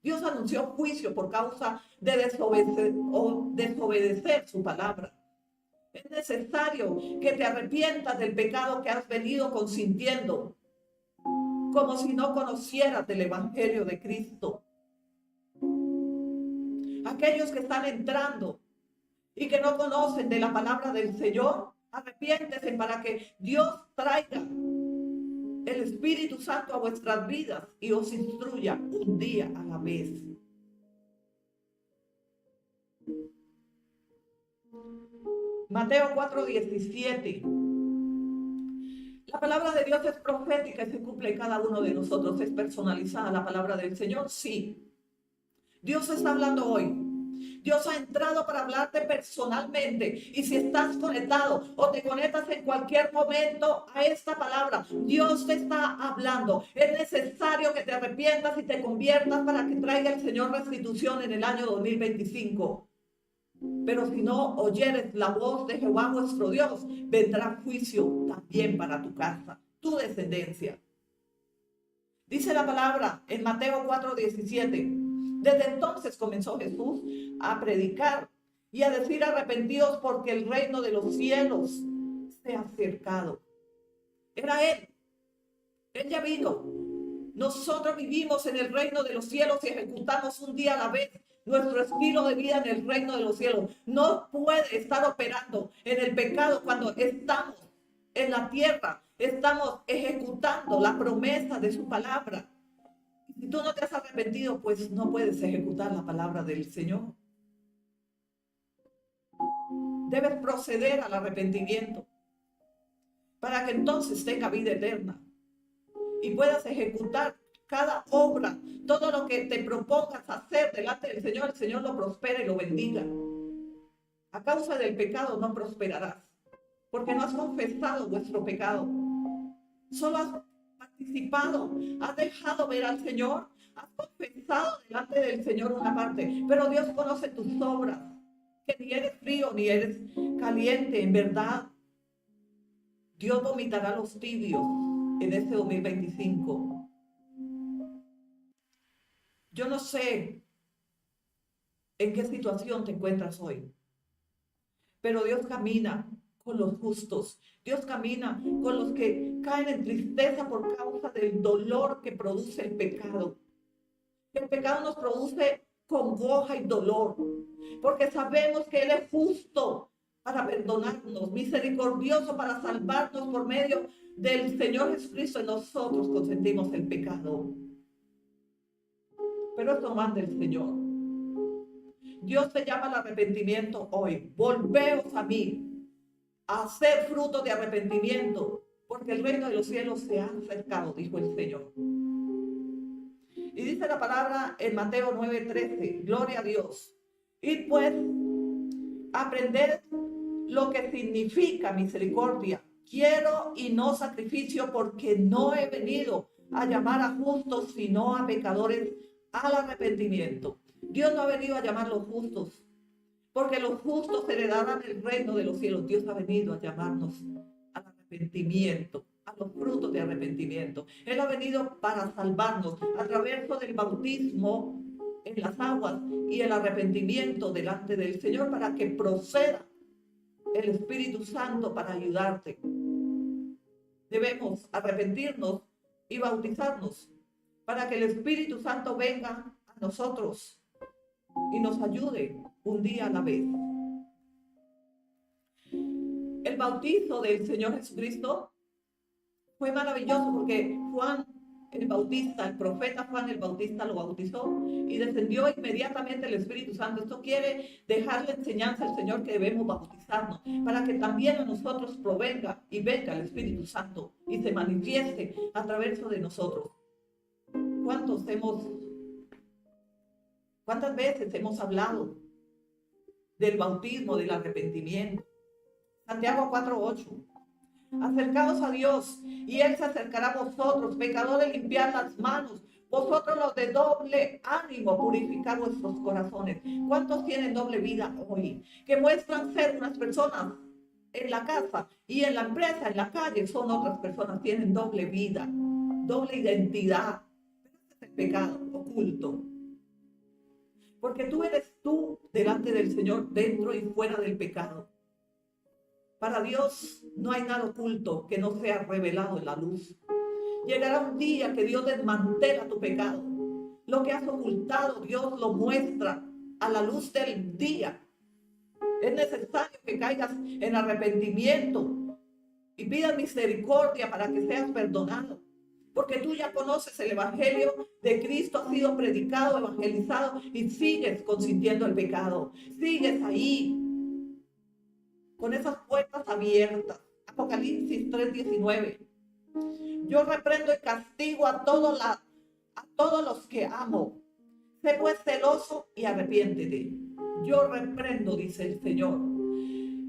Dios anunció juicio por causa de desobedecer su palabra. Es necesario que te arrepientas del pecado que has venido consintiendo, como si no conocieras del evangelio de Cristo. Aquellos que están entrando y que no conocen de la palabra del Señor, arrepiéntese para que Dios traiga el Espíritu Santo a vuestras vidas y os instruya un día a la vez. Mateo 4:17. La palabra de Dios es profética y se cumple en cada uno de nosotros. ¿Es personalizada la palabra del Señor? Sí. Dios está hablando hoy. Dios ha entrado para hablarte personalmente. Y si estás conectado o te conectas en cualquier momento a esta palabra, Dios te está hablando. Es necesario que te arrepientas y te conviertas para que traiga el Señor restitución en el año 2025. Pero si no oyeres la voz de Jehová vuestro Dios, vendrá juicio también para tu casa, tu descendencia. Dice la palabra en Mateo 4:17. Desde entonces comenzó Jesús a predicar y a decir: arrepentidos porque el reino de los cielos se ha acercado. Era Él. Él ya vino. Nosotros vivimos en el reino de los cielos y ejecutamos un día a la vez nuestro estilo de vida en el reino de los cielos. No puede estar operando en el pecado cuando estamos en la tierra. Estamos ejecutando la promesa de su palabra. Si tú no te has arrepentido, pues no puedes ejecutar la palabra del Señor. Debes proceder al arrepentimiento para que entonces tenga vida eterna y puedas ejecutar cada obra, todo lo que te propongas hacer delante del Señor, el Señor lo prospere y lo bendiga. A causa del pecado no prosperarás, porque no has confesado vuestro pecado. Solo has participado, has dejado ver al Señor, has confesado delante del Señor una parte, pero Dios conoce tus obras, que ni eres frío ni eres caliente, en verdad. Dios vomitará los tibios en este 2025. Yo no sé en qué situación te encuentras hoy, pero Dios camina con los justos. Dios camina con los que caen en tristeza por causa del dolor que produce el pecado. El pecado nos produce congoja y dolor, porque sabemos que Él es justo para perdonarnos, misericordioso para salvarnos por medio del Señor Jesucristo. Y nosotros consentimos el pecado. Pero esto manda el Señor. Dios te llama al arrepentimiento hoy. Volveos a mí, a hacer fruto de arrepentimiento, porque el reino de los cielos se ha acercado, dijo el Señor. Y dice la palabra en Mateo 9:13, gloria a Dios. Y pues, aprended lo que significa misericordia. Quiero y no sacrificio, porque no he venido a llamar a justos, sino a pecadores al arrepentimiento. Dios no ha venido a llamar a los justos, porque los justos heredarán el reino de los cielos. Dios ha venido a llamarnos al arrepentimiento, a los frutos de arrepentimiento. Él ha venido para salvarnos a través del bautismo en las aguas y el arrepentimiento delante del Señor, para que proceda el Espíritu Santo para ayudarte. Debemos arrepentirnos y bautizarnos para que el Espíritu Santo venga a nosotros y nos ayude un día a la vez. El bautizo del Señor Jesucristo fue maravilloso, porque Juan el Bautista, el profeta Juan el Bautista, lo bautizó y descendió inmediatamente el Espíritu Santo. Esto quiere dejar la enseñanza al Señor que debemos bautizarnos, para que también a nosotros provenga y venga el Espíritu Santo y se manifieste a través de nosotros. ¿Cuántas veces hemos hablado del bautismo, del arrepentimiento? Santiago 4:8. Acercaos a Dios y Él se acercará a vosotros, pecadores, limpiad las manos. Vosotros los de doble ánimo, purificad vuestros corazones. ¿Cuántos tienen doble vida hoy? Que muestran ser unas personas en la casa y en la empresa, en la calle, son otras personas, tienen doble vida, doble identidad. Este es el pecado oculto. Porque tú eres tú delante del Señor, dentro y fuera del pecado. Para Dios no hay nada oculto que no sea revelado en la luz. Llegará un día que Dios desmantela tu pecado. Lo que has ocultado, Dios lo muestra a la luz del día. Es necesario que caigas en arrepentimiento y pidas misericordia para que seas perdonado. Porque tú ya conoces el evangelio de Cristo, ha sido predicado, evangelizado, y sigues consintiendo el pecado. Sigues ahí, con esas puertas abiertas. Apocalipsis 3:19. Yo reprendo y castigo a todos los que amo. Sé pues celoso y arrepiéntete. yo reprendo, dice el Señor.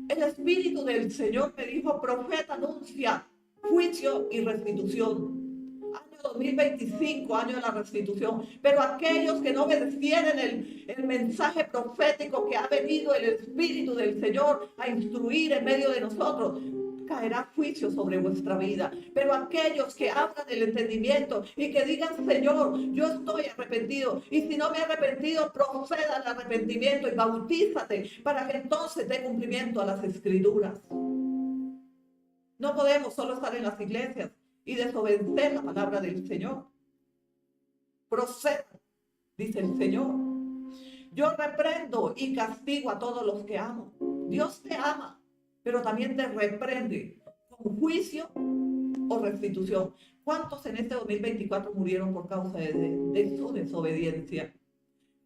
El Espíritu del Señor me dijo, profeta, anuncia juicio y restitución. Año 2025, año de la restitución. Pero aquellos que no obedecieron el mensaje profético que ha venido el Espíritu del Señor a instruir en medio de nosotros, caerá juicio sobre vuestra vida. Pero aquellos que abran el entendimiento y que digan, Señor, yo estoy arrepentido, y si no me he arrepentido, proceda al arrepentimiento y bautízate para que entonces dé cumplimiento a las Escrituras. No podemos solo estar en las iglesias y desobedecer la palabra del Señor. Proceda, dice el Señor. Yo reprendo y castigo a todos los que amo. Dios te ama, pero también te reprende con juicio o restitución. ¿Cuántos en este 2024 murieron por causa de su desobediencia?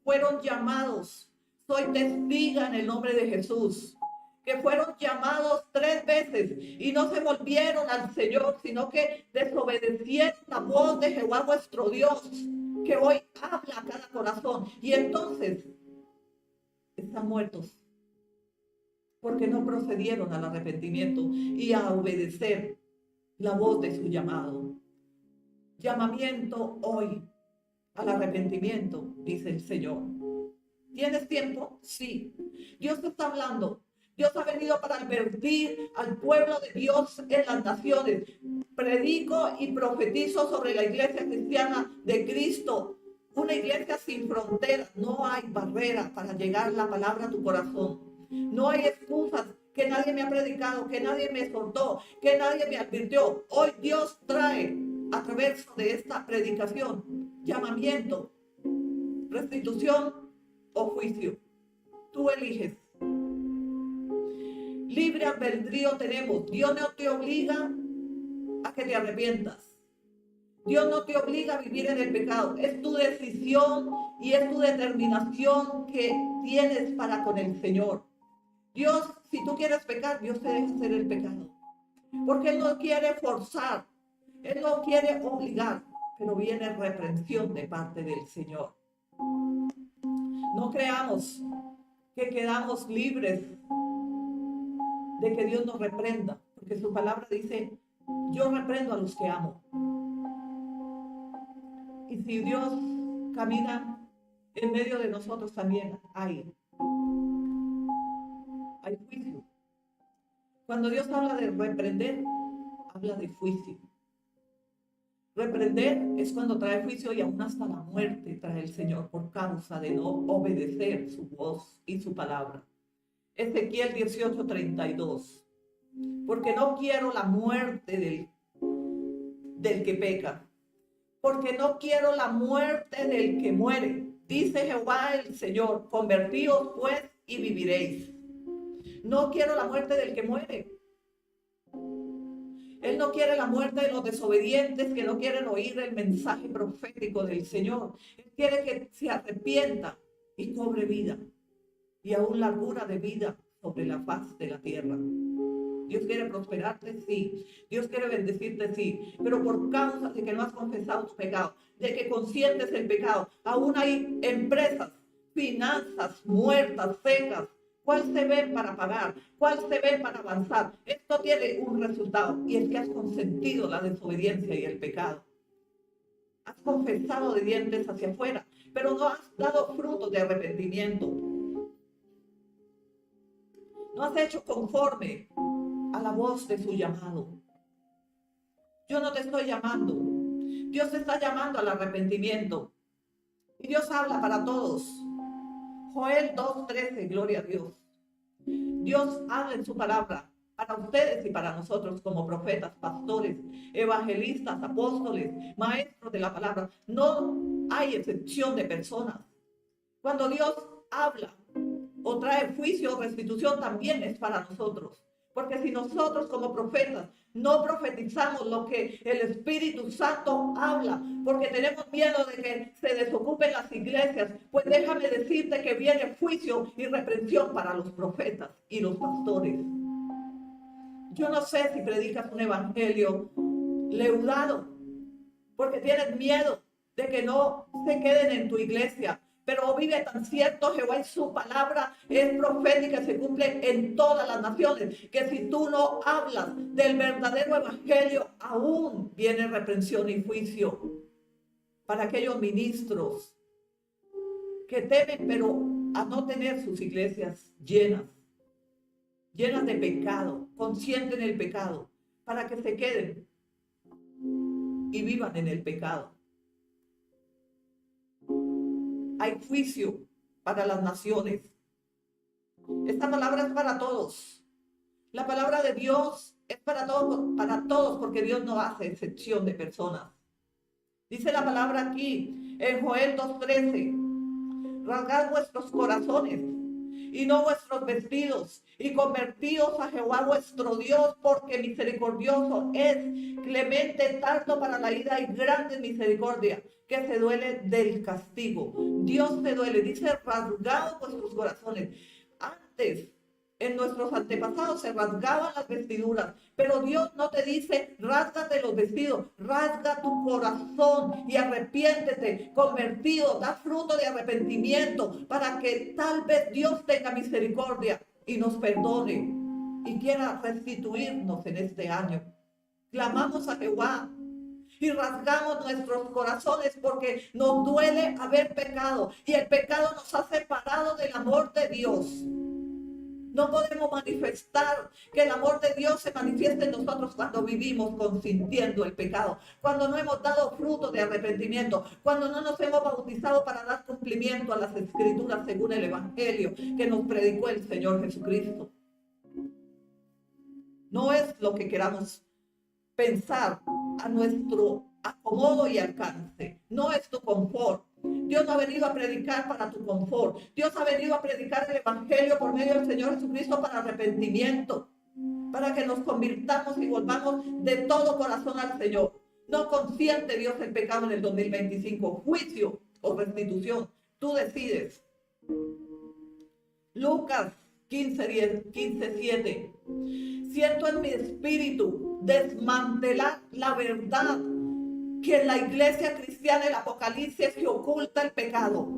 Fueron llamados, soy testiga en el nombre de Jesús, que fueron llamados 3 veces y no se volvieron al Señor, sino que desobedecieron la voz de Jehová vuestro Dios, que hoy habla a cada corazón. Y entonces están muertos, porque no procedieron al arrepentimiento y a obedecer la voz de su llamado. Llamamiento hoy al arrepentimiento, dice el Señor. ¿Tienes tiempo? Sí. Dios te está hablando. Dios ha venido para advertir al pueblo de Dios en las naciones. Predico y profetizo sobre la iglesia cristiana de Cristo. Una iglesia sin fronteras. No hay barrera para llegar la palabra a tu corazón. No hay excusas que nadie me ha predicado, que nadie me exhortó, que nadie me advirtió. Hoy Dios trae a través de esta predicación llamamiento, restitución o juicio. Tú eliges. Libre albedrío tenemos. Dios no te obliga a que te arrepientas. Dios no te obliga a vivir en el pecado. Es tu decisión y es tu determinación que tienes para con el Señor. Dios, si tú quieres pecar, Dios te deja hacer el pecado. Porque Él no quiere forzar. Él no quiere obligar. Pero viene reprensión de parte del Señor. No creamos que quedamos libres de que Dios nos reprenda, porque su palabra dice, yo reprendo a los que amo. Y si Dios camina en medio de nosotros, también hay juicio. Cuando Dios habla de reprender, habla de juicio. Reprender es cuando trae juicio y aún hasta la muerte trae el Señor por causa de no obedecer su voz y su palabra. Ezequiel 18:32. Porque no quiero la muerte del que peca. Porque no quiero la muerte del que muere. Dice Jehová el Señor, convertíos pues y viviréis. No quiero la muerte del que muere. Él no quiere la muerte de los desobedientes que no quieren oír el mensaje profético del Señor. Él quiere que se arrepienta y cobre vida. Y aún largura de vida sobre la faz de la tierra. Dios quiere prosperarte, sí. Dios quiere bendecirte, sí. Pero por causa de que no has confesado tu pecado, de que consientes el pecado, aún hay empresas, finanzas muertas, secas. ¿Cuál se ve para pagar? ¿Cuál se ve para avanzar? Esto tiene un resultado y es que has consentido la desobediencia y el pecado. Has confesado de dientes hacia afuera, pero no has dado fruto de arrepentimiento. No has hecho conforme a la voz de su llamado. Yo no te estoy llamando. Dios te está llamando al arrepentimiento. Y Dios habla para todos. Joel 2:13, gloria a Dios. Dios habla en su palabra para ustedes y para nosotros como profetas, pastores, evangelistas, apóstoles, maestros de la palabra. No hay excepción de personas. Cuando Dios habla o trae juicio o restitución, también es para nosotros. Porque si nosotros como profetas no profetizamos lo que el Espíritu Santo habla, porque tenemos miedo de que se desocupen las iglesias, pues déjame decirte que viene juicio y reprensión para los profetas y los pastores. Yo no sé si predicas un evangelio leudado, porque tienes miedo de que no se queden en tu iglesia, pero vive tan cierto Jehová y su palabra es profética y se cumple en todas las naciones, que si tú no hablas del verdadero evangelio, aún viene reprensión y juicio para aquellos ministros que temen, pero a no tener sus iglesias llenas de pecado, conscientes en el pecado, para que se queden y vivan en el pecado. Hay juicio para las naciones. Esta palabra es para todos. La palabra de Dios es para todos, porque Dios no hace excepción de personas. Dice la palabra aquí en Joel 2:13: rasgad vuestros corazones y no vuestros vestidos, y convertíos a Jehová vuestro Dios, porque misericordioso es, clemente, tardo para la ira y grande misericordia, que se duele del castigo. Dios se duele, dice: rasgad vuestros corazones. Antes, en nuestros antepasados se rasgaban las vestiduras, pero Dios no te dice rásgate los vestidos, rasga tu corazón y arrepiéntete, convertido, da fruto de arrepentimiento, para que tal vez Dios tenga misericordia y nos perdone y quiera restituirnos en este año. Clamamos a Jehová y rasgamos nuestros corazones porque nos duele haber pecado, y el pecado nos ha separado del amor de Dios. No podemos manifestar que el amor de Dios se manifieste en nosotros cuando vivimos consintiendo el pecado, cuando no hemos dado fruto de arrepentimiento, cuando no nos hemos bautizado para dar cumplimiento a las escrituras según el evangelio que nos predicó el Señor Jesucristo. No es lo que queramos pensar a nuestro acomodo y alcance. No es tu confort. Dios no ha venido a predicar para tu confort. Dios ha venido a predicar el evangelio por medio del Señor Jesucristo para arrepentimiento, para que nos convirtamos y volvamos de todo corazón al Señor. No consiente Dios el pecado en el 2025, juicio o restitución. Tú decides. Lucas 15:7. Siento en mi espíritu desmantelar la verdad que en la iglesia cristiana, el Apocalipsis, se oculta el pecado.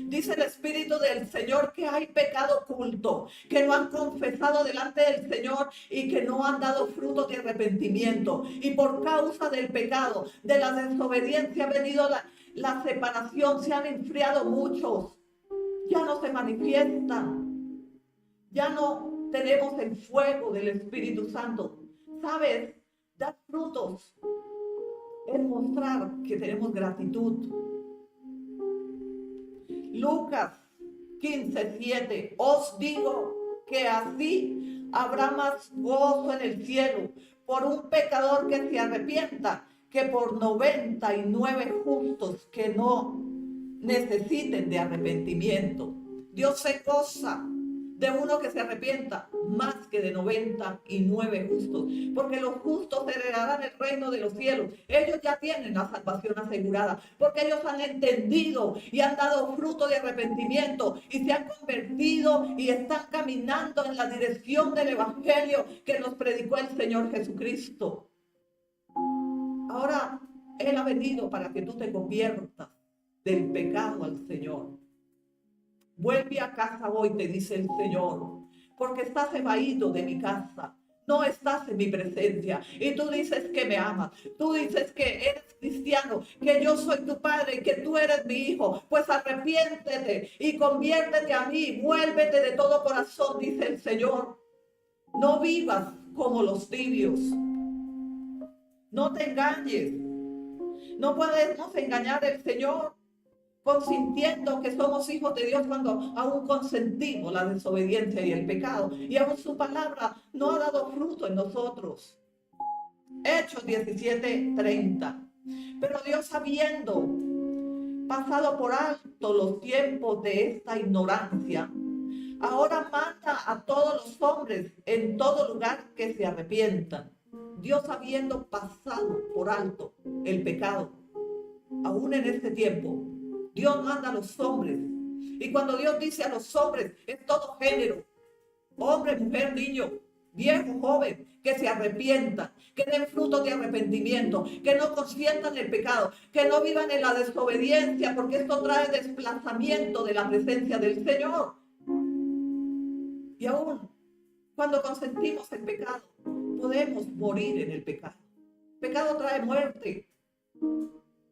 Dice el Espíritu del Señor que hay pecado oculto, que no han confesado delante del Señor y que no han dado fruto de arrepentimiento. Y por causa del pecado, de la desobediencia, ha venido la separación, se han enfriado muchos. Ya no se manifiestan. Ya no tenemos el fuego del Espíritu Santo. ¿Sabes? Dar frutos es mostrar que tenemos gratitud. Lucas 15:7. Os digo que así habrá más gozo en el cielo por un pecador que se arrepienta que por 99 justos que no necesiten de arrepentimiento. Dios se goza de uno que se arrepienta más que de 99 justos, porque los justos heredarán el reino de los cielos. Ellos ya tienen la salvación asegurada, porque ellos han entendido y han dado fruto de arrepentimiento y se han convertido y están caminando en la dirección del evangelio que nos predicó el Señor Jesucristo. Ahora Él ha venido para que tú te conviertas del pecado al Señor. Vuelve a casa hoy, te dice el Señor, porque estás evadido de mi casa. No estás en mi presencia. Y tú dices que me amas. Tú dices que eres cristiano, que yo soy tu padre, que tú eres mi hijo. Pues arrepiéntete y conviértete a mí. Vuélvete de todo corazón, dice el Señor. No vivas como los tibios. No te engañes. No podemos engañar al Señor consintiendo que somos hijos de Dios cuando aún consentimos la desobediencia y el pecado, y aún su palabra no ha dado fruto en nosotros. Hechos 17:30. Pero Dios, habiendo pasado por alto los tiempos de esta ignorancia, ahora manda a todos los hombres en todo lugar que se arrepientan. Dios, habiendo pasado por alto el pecado, aún en este tiempo, Dios manda a los hombres. Y cuando Dios dice a los hombres, es todo género: hombre, mujer, niño, viejo, joven, que se arrepientan, que den frutos de arrepentimiento, que no consientan el pecado, que no vivan en la desobediencia, porque esto trae desplazamiento de la presencia del Señor. Y aún cuando consentimos el pecado, podemos morir en el pecado. El pecado trae muerte.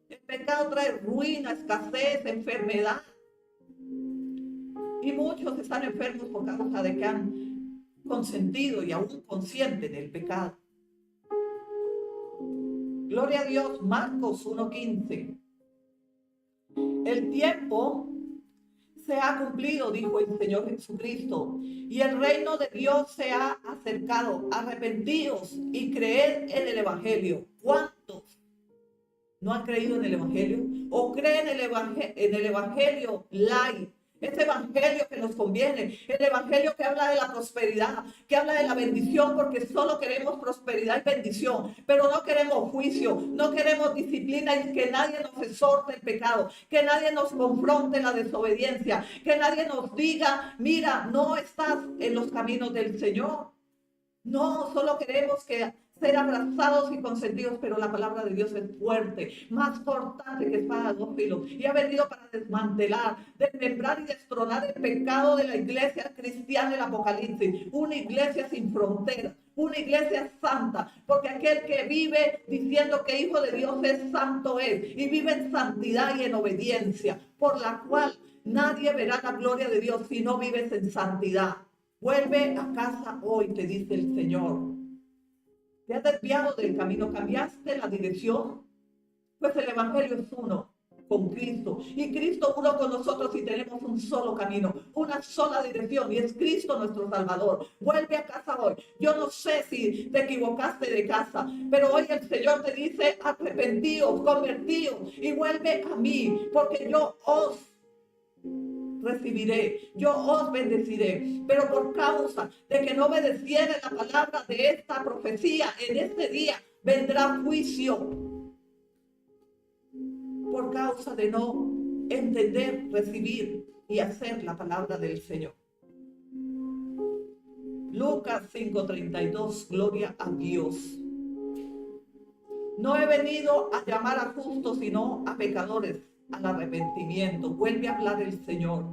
El pecado trae ruina, escasez, enfermedad. Y muchos están enfermos por causa de que han consentido y aún consienten el pecado. Gloria a Dios, Marcos 1:15. El tiempo se ha cumplido, dijo el Señor Jesucristo, y el reino de Dios se ha acercado. Arrepentíos y creed en el Evangelio. ¿Cuántos no han creído en el Evangelio? ¿O creen en el Evangelio light? Ese evangelio que nos conviene, el evangelio que habla de la prosperidad, que habla de la bendición, porque solo queremos prosperidad y bendición, pero no queremos juicio, no queremos disciplina y que nadie nos exhorte el pecado, que nadie nos confronte la desobediencia, que nadie nos diga, mira, no estás en los caminos del Señor. No, solo queremos ser abrazados y consentidos, pero la palabra de Dios es fuerte, más cortante que espada de dos filos, y ha venido para desmantelar, desmembrar y destronar el pecado de la iglesia cristiana del Apocalipsis, una iglesia sin fronteras, una iglesia santa, porque aquel que vive diciendo que hijo de Dios es santo es, y vive en santidad y en obediencia, por la cual nadie verá la gloria de Dios si no vives en santidad. Vuelve a casa hoy, te dice el Señor. ¿Te has desviado del camino? ¿Cambiaste la dirección? Pues el Evangelio es uno con Cristo. Y Cristo uno con nosotros y tenemos un solo camino, una sola dirección. Y es Cristo nuestro Salvador. Vuelve a casa hoy. Yo no sé si te equivocaste de casa, pero hoy el Señor te dice, arrepentíos, convertíos y vuelve a mí, porque yo os recibiré, yo os bendeciré, pero por causa de que no obedeciere la palabra de esta profecía, en este día vendrá juicio, por causa de no entender, recibir y hacer la palabra del Señor. Lucas 5:32, gloria a Dios. No he venido a llamar a justos, sino a pecadores al arrepentimiento. Vuelve a hablar el Señor.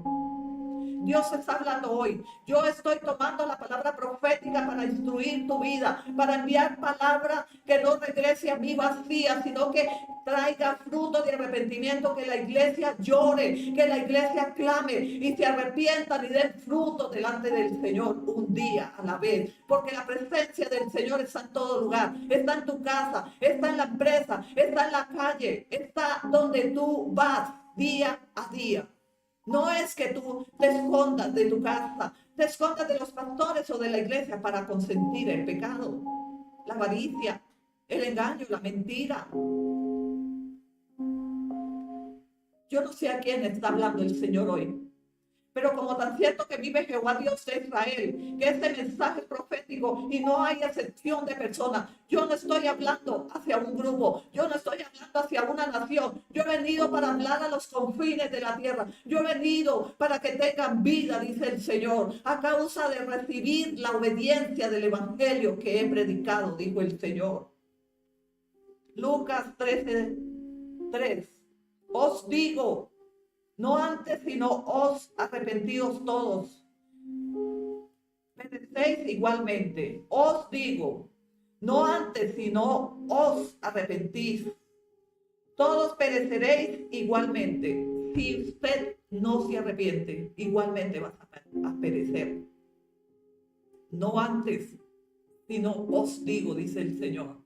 Dios está hablando hoy. Yo estoy tomando la palabra profética para instruir tu vida, para enviar palabra que no regrese a mí vacía, sino que traiga fruto de arrepentimiento, que la iglesia llore, que la iglesia clame y se arrepientan y den fruto delante del Señor un día a la vez, porque la presencia del Señor está en todo lugar, está en tu casa, está en la empresa, está en la calle, está donde tú vas día a día. No es que tú te escondas de tu casa, te escondas de los pastores o de la iglesia para consentir el pecado, la avaricia, el engaño, la mentira. Yo no sé a quién está hablando el Señor hoy, pero como tan cierto que vive Jehová Dios de Israel, que este mensaje es profético y no hay excepción de personas. Yo no estoy hablando hacia un grupo, yo no estoy hablando hacia una nación. Yo he venido para hablar a los confines de la tierra. Yo he venido para que tengan vida, dice el Señor, a causa de recibir la obediencia del evangelio que he predicado, dijo el Señor. Lucas 13:3. Os digo, no antes, sino os arrepentidos todos, perecéis igualmente. Os digo, no antes, sino os arrepentís, todos pereceréis igualmente. Si usted no se arrepiente, igualmente vas a perecer. No antes, sino os digo, dice el Señor.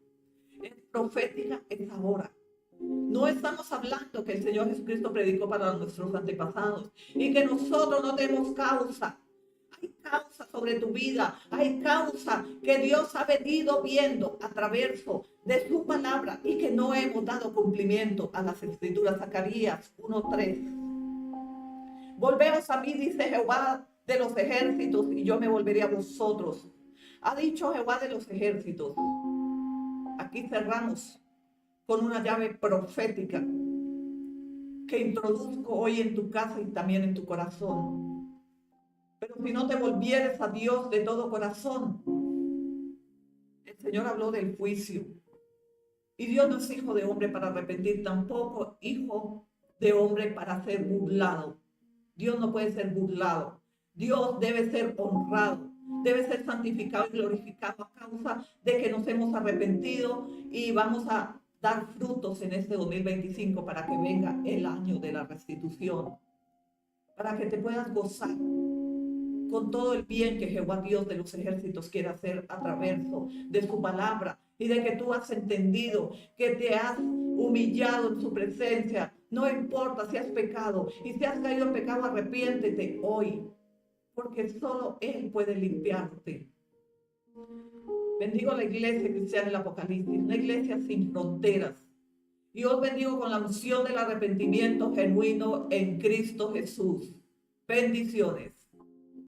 Es profética, es ahora. No estamos hablando que el Señor Jesucristo predicó para nuestros antepasados y que nosotros no tenemos causa. Hay causa sobre tu vida, hay causa que Dios ha venido viendo a través de su palabra y que no hemos dado cumplimiento a las escrituras. Zacarías 1:3. Volveos a mí, dice Jehová de los ejércitos, y yo me volveré a vosotros. Ha dicho Jehová de los ejércitos. Aquí cerramos con una llave profética que introduzco hoy en tu casa y también en tu corazón. Pero si no te volvieres a Dios de todo corazón, Señor habló del juicio. Y Dios no es hijo de hombre para arrepentir, tampoco hijo de hombre para ser burlado. Dios no puede ser burlado. Dios debe ser honrado, debe ser santificado y glorificado a causa de que nos hemos arrepentido y vamos a dar frutos en este 2025 para que venga el año de la restitución, para que te puedas gozar con todo el bien que Jehová Dios de los ejércitos quiere hacer a través de su palabra y de que tú has entendido, que te has humillado en su presencia. No importa si has pecado y si has caído en pecado, arrepiéntete hoy, porque solo Él puede limpiarte. Bendigo a la iglesia cristiana del Apocalipsis, una iglesia sin fronteras. Y os bendigo con la unción del arrepentimiento genuino en Cristo Jesús. Bendiciones.